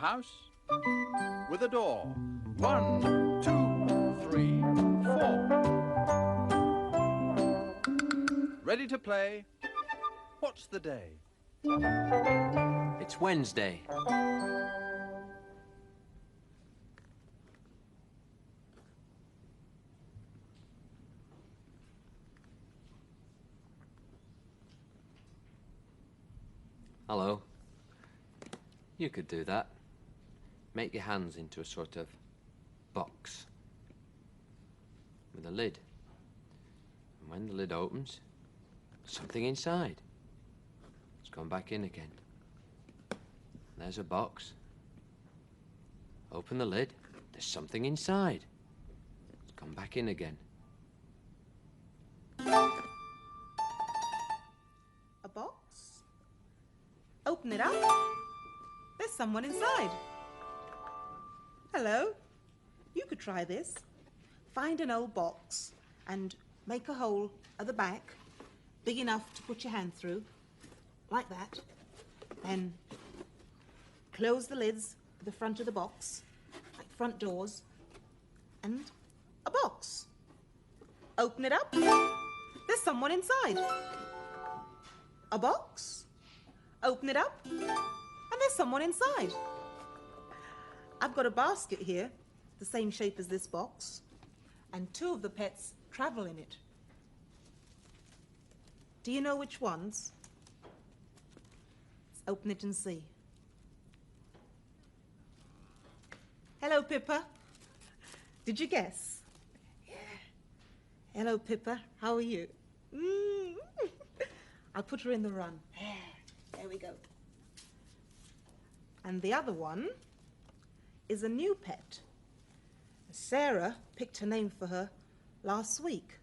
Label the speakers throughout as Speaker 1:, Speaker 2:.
Speaker 1: house with a door. 1, 2, 3, 4. Ready to play? What's the day?
Speaker 2: It's Wednesday. Hello. You could do that. Make your hands into a sort of box with a lid. And when the lid opens, something inside. It's gone back in again. There's a box. Open the lid. There's something inside. It's gone back in again.
Speaker 3: A box? Open it up. There's someone inside. Hello. You could try this. Find an old box and make a hole at the back big enough to put your hand through, like that. Then close the lids at the front of the box, like front doors, and a box. Open it up. There's someone inside. A box. Open it up, and there's someone inside. I've got a basket here, the same shape as this box, and 2 of the pets travel in it. Do you know which ones? Let's open it and see. Hello, Pippa. Did you guess? Yeah. Hello, Pippa. How are you? I'll put her in the run. There we go. And the other one is a new pet. Sarah picked her name for her last week.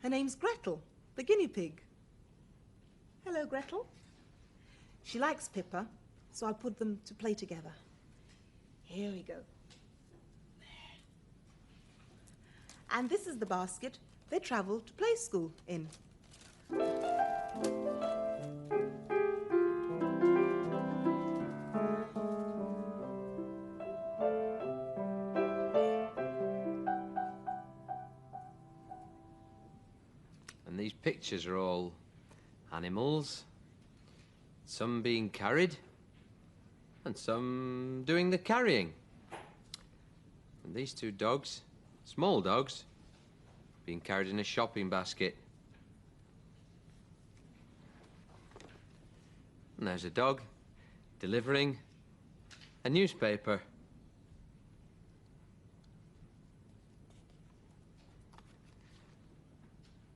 Speaker 3: Her name's Gretel, the guinea pig. Hello, Gretel. She likes Pippa, so I'll put them to play together. Here we go. And this is the basket they travel to play school in.
Speaker 2: And these pictures are all animals, some being carried, and some doing the carrying. And these 2 dogs, small dogs, being carried in a shopping basket. And there's a dog delivering a newspaper.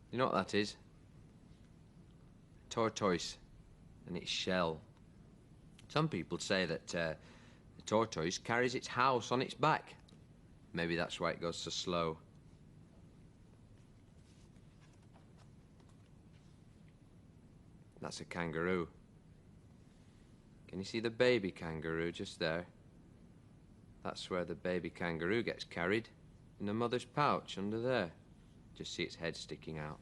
Speaker 2: You know what that is? A tortoise and its shell. Some people say that the tortoise carries its house on its back. Maybe that's why it goes so slow. That's a kangaroo. Can you see the baby kangaroo just there? That's where the baby kangaroo gets carried, in the mother's pouch under there. Just see its head sticking out.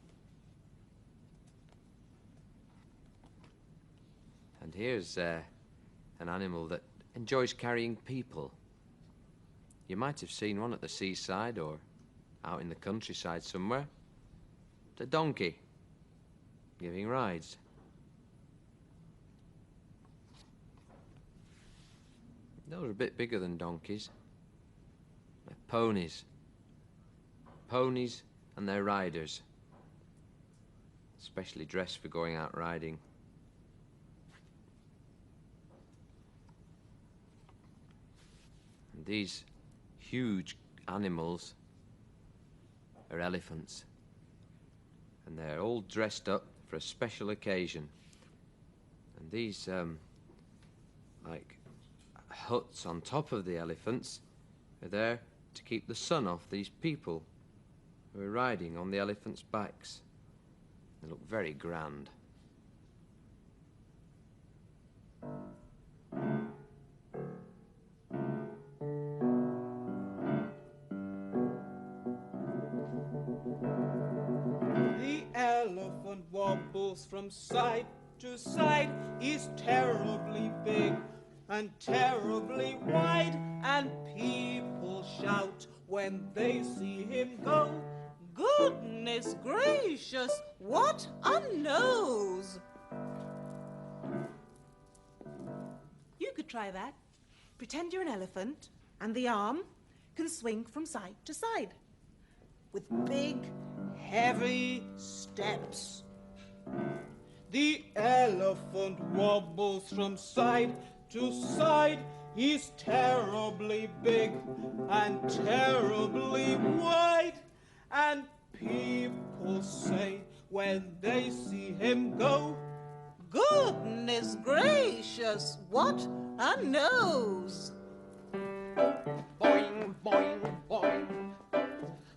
Speaker 2: And here's an animal that enjoys carrying people. You might have seen one at the seaside or out in the countryside somewhere. The donkey, giving rides. Those are a bit bigger than donkeys. They're ponies. Ponies and their riders, specially dressed for going out riding. And these huge animals are elephants, and they're all dressed up for a special occasion. And these like huts on top of the elephants are there to keep the sun off these people who are riding on the elephants' backs. They look very grand.
Speaker 4: The elephant wobbles from side to side. He's terribly big and terribly wide, and people shout when they see him go.
Speaker 3: Goodness gracious, what a nose! You could try that. Pretend you're an elephant, and the arm can swing from side to side with big,
Speaker 4: Heavy steps. The elephant wobbles from side to side. He's terribly big and terribly wide. And people say when they see him go,
Speaker 3: goodness gracious, what a nose!
Speaker 2: Boing, boing, boing.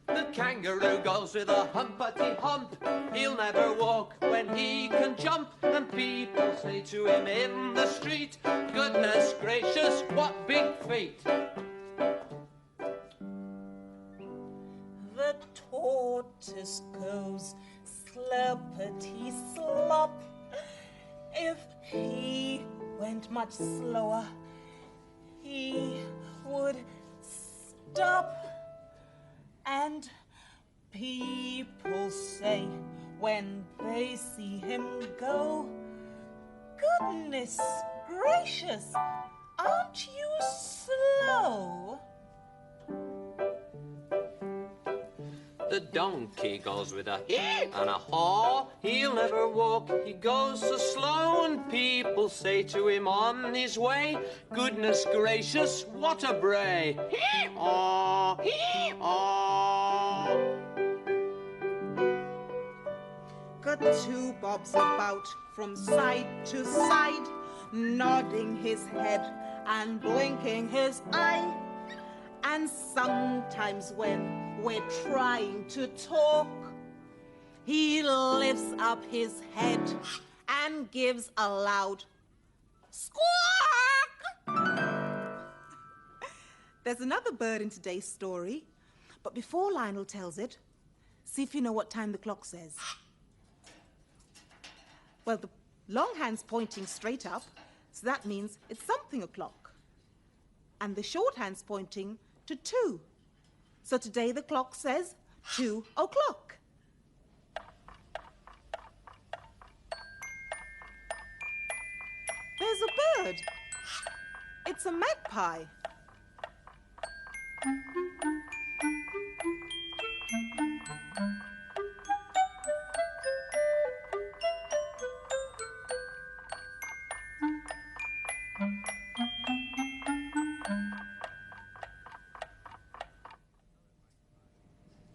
Speaker 2: The kangaroo goes with a humpty hump. He'll never walk when he can jump. And people say to him in the street, goodness gracious, what big feet.
Speaker 3: The tortoise goes sloppity slop. If he went much slower, he would stop. And people say when they see him go, goodness gracious, aren't you slow?
Speaker 2: The donkey goes with a hee and a haw. He'll never walk, he goes so slow. And people say to him on his way, goodness gracious, what a bray. Hee-haw, hee-haw.
Speaker 3: Got two bobs about from side to side, nodding his head and blinking his eye. And sometimes when we're trying to talk, he lifts up his head and gives a loud squawk. There's another bird in today's story, but before Lionel tells it, see if you know what time the clock says. Well, the long hand's pointing straight up, so that means it's something o'clock. And the short hand's pointing to 2. So today the clock says 2 o'clock. There's a bird. It's a magpie.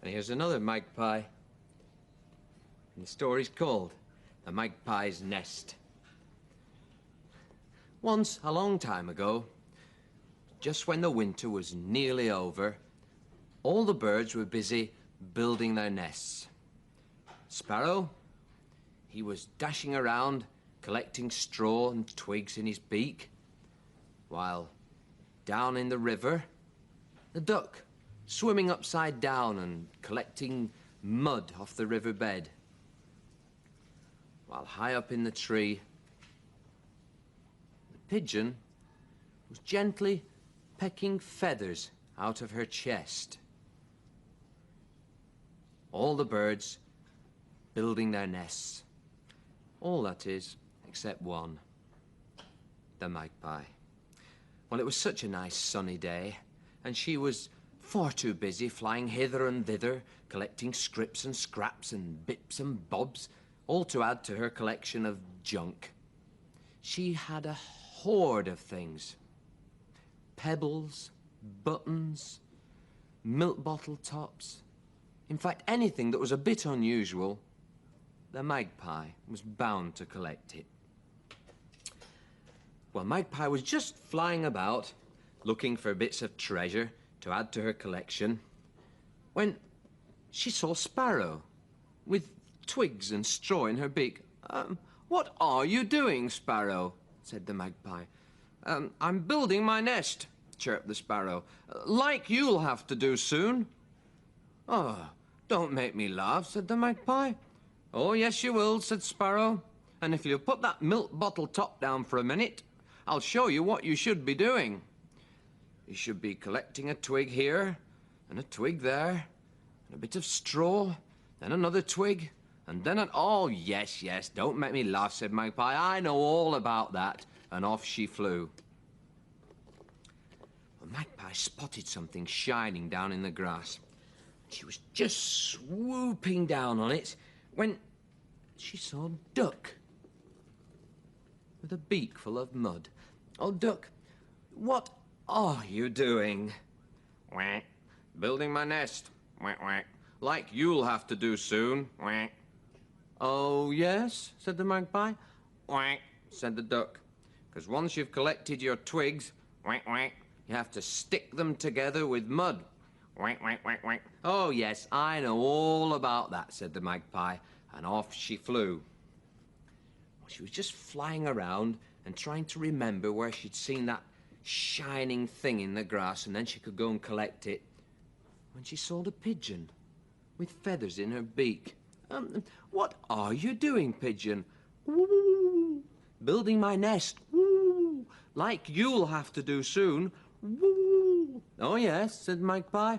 Speaker 2: And here's another magpie. And the story's called The Magpie's Nest. Once, a long time ago, just when the winter was nearly over, all the birds were busy building their nests. Sparrow, he was dashing around, collecting straw and twigs in his beak, while down in the river, the duck, swimming upside down and collecting mud off the riverbed. While high up in the tree, the pigeon was gently pecking feathers out of her chest. All the birds building their nests. All, that is, except one, the magpie. Well, it was such a nice sunny day, and she was far too busy flying hither and thither, collecting scrips and scraps and bips and bobs, all to add to her collection of junk. She had a hoard of things. Pebbles, buttons, milk bottle tops. In fact, anything that was a bit unusual, the magpie was bound to collect it. Well, Magpie was just flying about, looking for bits of treasure to add to her collection, when she saw Sparrow with twigs and straw in her beak. What are you doing, Sparrow? Said the magpie. I'm building my nest, chirped the sparrow, like you'll have to do soon. Oh, don't make me laugh, said the magpie. Oh, yes, you will, said Sparrow. And if you'll put that milk bottle top down for a minute, I'll show you what you should be doing. You should be collecting a twig here, and a twig there, and a bit of straw, then another twig, and then oh, yes, yes, don't make me laugh, said Magpie. I know all about that. And off she flew. Well, Magpie spotted something shining down in the grass. She was just swooping down on it when she saw Duck with a beak full of mud. Oh, Duck, what are you doing? Whack. Building my nest. Whack, whack. Like you'll have to do soon. Whack. Oh, yes, said the Magpie. Whack, said the Duck. Because once you've collected your twigs, whack, whack, you have to stick them together with mud. Whack, whack, whack, whack. Oh, yes, I know all about that, said the Magpie, and off she flew. Well, she was just flying around and trying to remember where she'd seen that shining thing in the grass, and then she could go and collect it, when she saw the pigeon with feathers in her beak. What are you doing, Pigeon? Woo! Building my nest. Woo! Like you'll have to do soon. Woo! Oh, yes, said Magpie.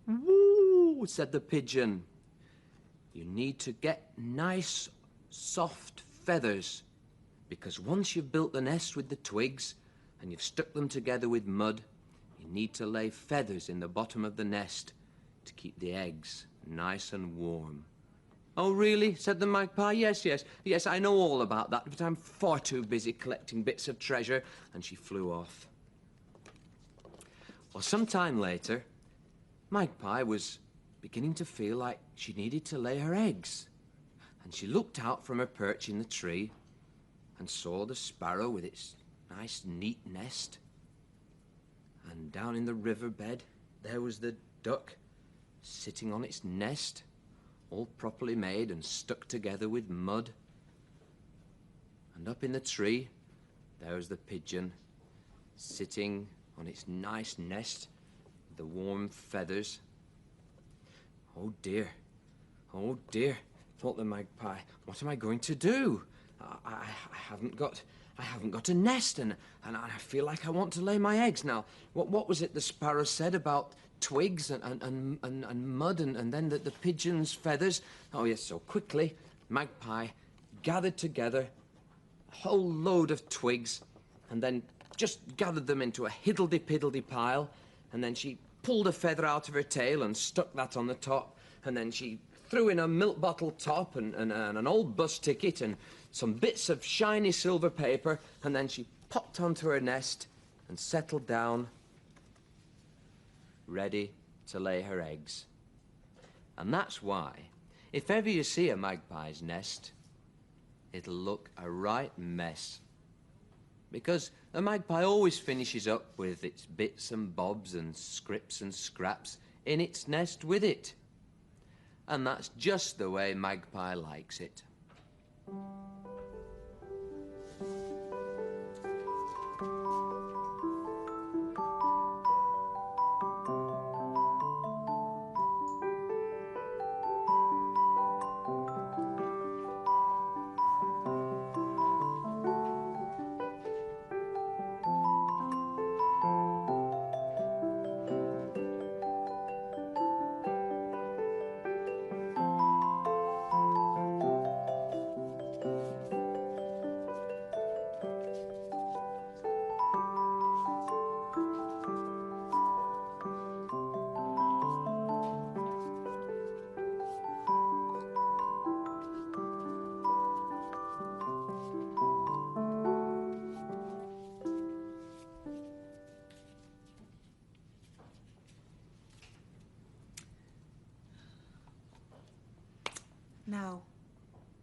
Speaker 2: Woo! Said the Pigeon. You need to get nice, soft feathers, because once you've built the nest with the twigs and you've stuck them together with mud, you need to lay feathers in the bottom of the nest to keep the eggs nice and warm. Oh, really? Said the Magpie. Yes, yes, yes, I know all about that, but I'm far too busy collecting bits of treasure. And she flew off. Well, some time later, Magpie was beginning to feel like she needed to lay her eggs. And she looked out from her perch in the tree and saw the sparrow with its nice, neat nest. And down in the riverbed, there was the duck sitting on its nest, all properly made and stuck together with mud. And up in the tree, there was the pigeon, sitting on its nice nest with the warm feathers. Oh dear, thought the Magpie. What am I going to do? I haven't got a nest, and I feel like I want to lay my eggs now. What was it the sparrow said about twigs and mud and then the pigeon's feathers? Oh, yes, so quickly, Magpie gathered together a whole load of twigs and then just gathered them into a hiddledy-piddledy pile, and then she pulled a feather out of her tail and stuck that on the top, and then she threw in a milk bottle top and an old bus ticket and some bits of shiny silver paper, and then she popped onto her nest and settled down, ready to lay her eggs. And that's why, if ever you see a magpie's nest, it'll look a right mess. Because a magpie always finishes up with its bits and bobs and scrips and scraps in its nest with it. And that's just the way Magpie likes it.
Speaker 3: Now,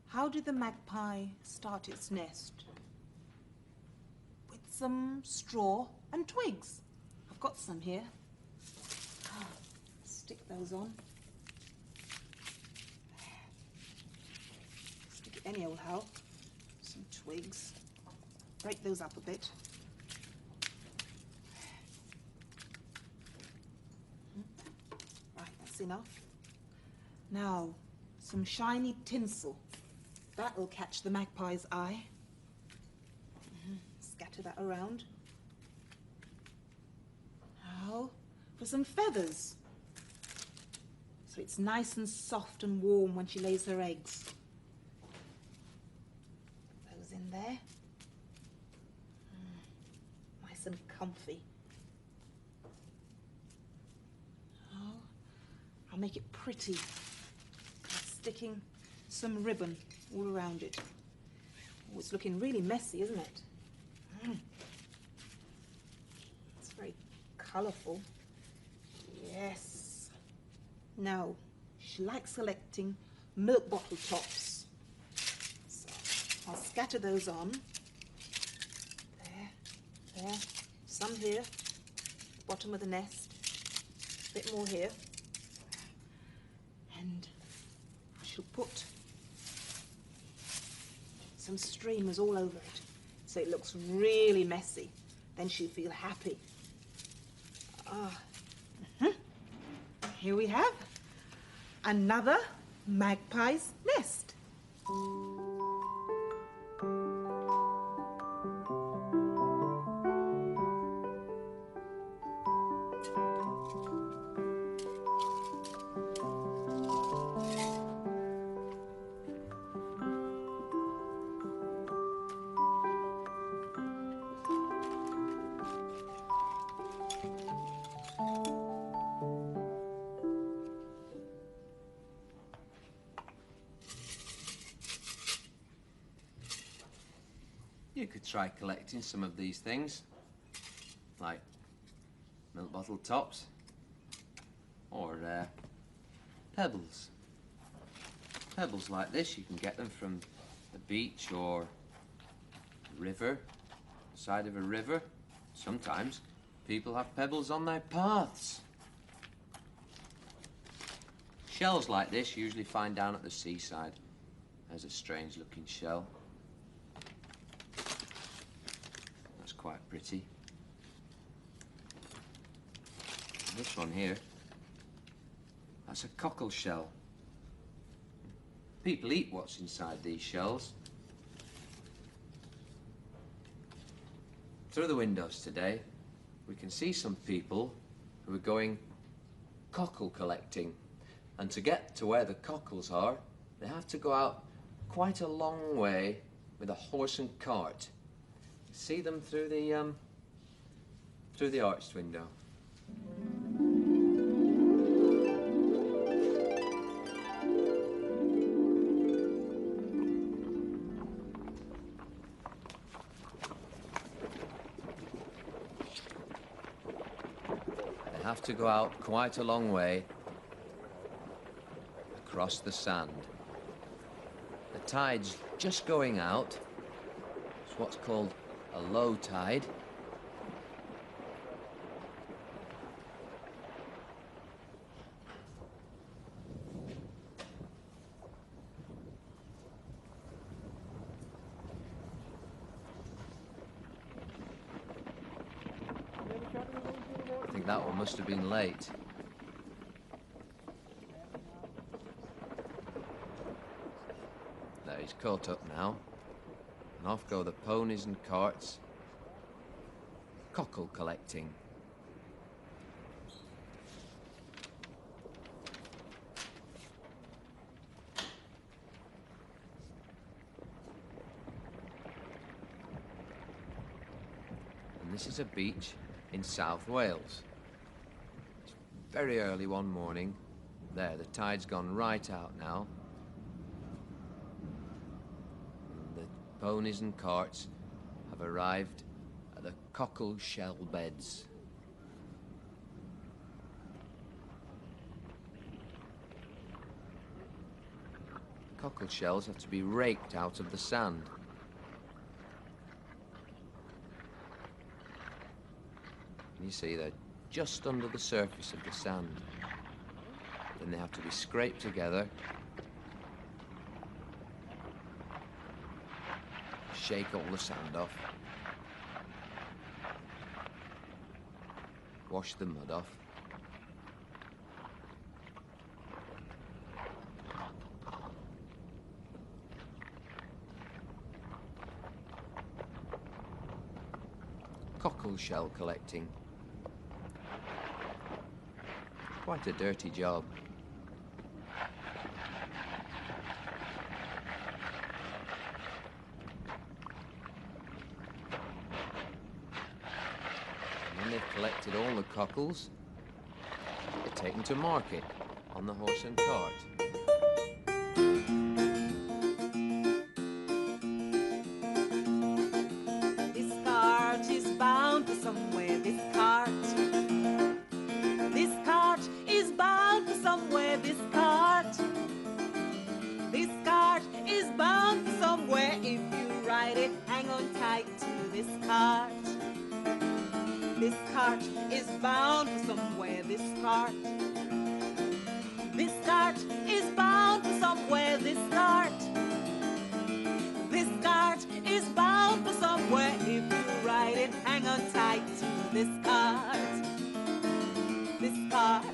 Speaker 3: how did the magpie start its nest? With some straw and twigs. I've got some here. Stick those on. Stick it any old how. Some twigs. Break those up a bit. Right, that's enough. Now, some shiny tinsel. That'll catch the magpie's eye. Scatter scatter that around. Now for some feathers, so it's nice and soft and warm when she lays her eggs. Put those in there. Nice and comfy. Oh, I'll make it pretty by sticking some ribbon all around it. Oh, it's looking really messy, isn't it? It's very colourful. Yes. Now, she likes selecting milk bottle tops. So I'll scatter those on. There. Some here, bottom of the nest. A bit more here. And I shall put some streamers all over it, so it looks really messy. Then she'll feel happy. Here we have another magpie's nest.
Speaker 2: You could try collecting some of these things, like milk bottle tops or pebbles. Pebbles like this, you can get them from the beach or river, side of a river. Sometimes people have pebbles on their paths. Shells like this you usually find down at the seaside. There's a strange looking shell. That's quite pretty. And this one here, that's a cockle shell. People eat what's inside these shells. Through the windows today, we can see some people who are going cockle collecting. And to get to where the cockles are, they have to go out quite a long way with a horse and cart. See them through the arched window. They have to go out quite a long way across the sand. The tide's just going out. It's what's called a low tide. I think that one must have been late. There, he's caught up now. And off go the ponies and carts, cockle collecting. And this is a beach in South Wales. It's very early one morning. There, the tide's gone right out now. Ponies and carts have arrived at the cockle shell beds. Cockle shells have to be raked out of the sand. And you see they're just under the surface of the sand. Then they have to be scraped together. Shake all the sand off. Wash the mud off. cockle shell collecting. Quite a dirty job. And when they've collected all the cockles, they're taken to market on the horse and cart.
Speaker 3: This cart is bound for somewhere, this cart. This cart is bound for somewhere, this cart. This cart is bound for somewhere. If you ride it, hang on tight to this cart. This cart is bound for somewhere, this cart. This cart is bound for somewhere, this cart. This cart is bound for somewhere. If you ride it, hang on tight to this cart. This cart.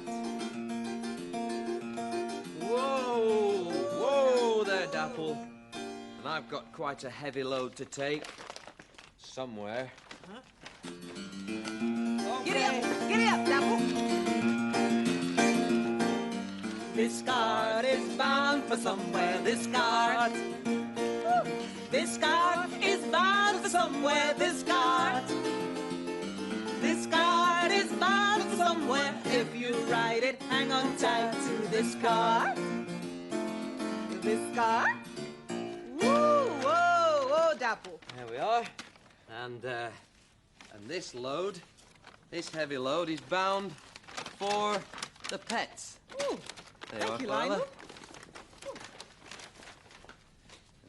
Speaker 2: Whoa! Whoa there, Dapple. And I've got quite a heavy load to take. Somewhere.
Speaker 3: Giddy up, Dapple. This cart is bound for somewhere, this cart. This cart is bound for somewhere, this cart. This cart is bound for somewhere. If you ride it, hang on tight to this cart. This cart. Woo, whoa, whoa, Dapple.
Speaker 2: There we are. And this load, this heavy load, is bound for the pets.
Speaker 3: Ooh,
Speaker 2: There
Speaker 3: thank you,
Speaker 2: are, Father.
Speaker 3: Lionel.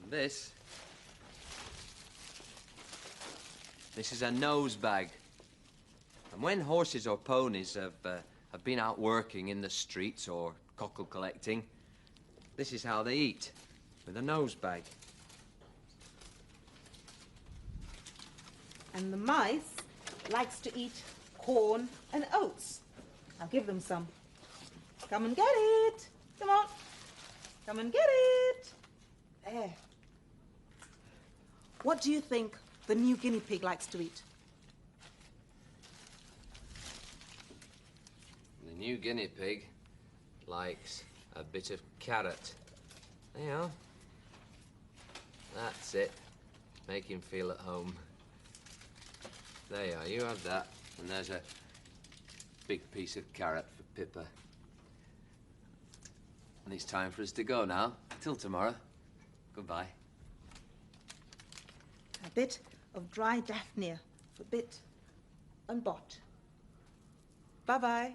Speaker 2: And this is a nose bag. And when horses or ponies have been out working in the streets or cockle collecting, this is how they eat, with a nose bag.
Speaker 3: And the mice likes to eat corn and oats. I'll give them some. Come and get it. Come on. Come and get it. There. What do you think the new guinea pig likes to eat?
Speaker 2: The new guinea pig likes a bit of carrot. There you are. That's it. Make him feel at home. There you are, you have that. And there's a big piece of carrot for Pippa. And it's time for us to go now. Till tomorrow. Goodbye.
Speaker 3: A bit of dry Daphnia for Bit and Bot. Bye-bye.